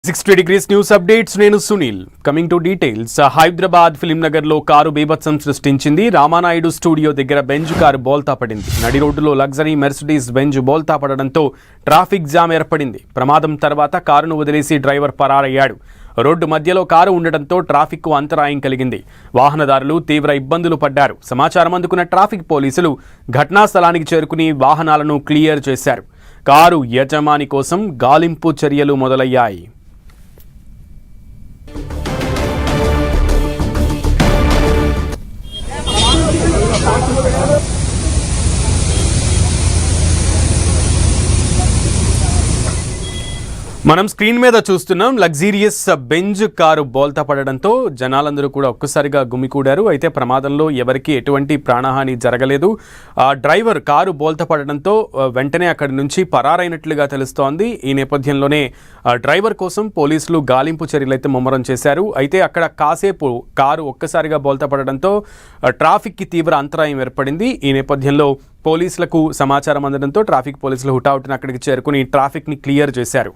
60 degrees news updates నేను Sunil coming to details Hyderabad film Nagar లో car బీభత్సం సృష్టించింది రామానాయుడు స్టూడియో దగ్గర బెంజ్ కారు బోల్తా పడింది నడి రోడ్డులో లగ్జరీ మెర్సిడీస్ బెంజ్ బోల్తా పడడంతో ట్రాఫిక్ జామ్ ఏర్పడింది ప్రమాదం తర్వాత కారును వదిలేసి డ్రైవర్ పరారయ్యాడు రోడ్డు మధ్యలో కారు ఉండడంతో ట్రాఫిక్ కు అంతరాయం కలిగింది వాహనదారులు తీవ్ర ఇబ్బందులు పడ్డారు సమాచారం అందుకున్న ట్రాఫిక్ పోలీసులు ఘటనా స్థలానికి చేరుకుని వాహనాలను క్లియర్ చేశారు కారు యజమాని కోసం గాలింపు చర్యలు మొదలయ్యాయి మనం స్క్రీన్ మీద చూస్తున్నాం లగ్జీరియస్ బెంజ్ కారు బోల్తా పడడంతో జనాలందరూ కూడా ఒక్కసారిగా గుమికూడారు అయితే ప్రమాదంలో ఎవరికి ఎటువంటి ప్రాణహాని జరగలేదు డ్రైవర్ కారు బోల్తా పడడంతో వెంటనే అక్కడి నుంచి పరారైనట్లుగా తెలుస్తోంది ఈ నేపథ్యంలోనే డ్రైవర్ కోసం పోలీసులు గాలింపు చర్యలు అయితే ముమ్మరం చేశారు అయితే అక్కడ కాసేపు కారు ఒక్కసారిగా బోల్తా పడడంతో ట్రాఫిక్కి తీవ్ర అంతరాయం ఏర్పడింది ఈ నేపథ్యంలో పోలీసులకు సమాచారం అందడంతో ట్రాఫిక్ పోలీసులు హుటాహుటిన అక్కడికి చేరుకుని ట్రాఫిక్ని క్లియర్ చేశారు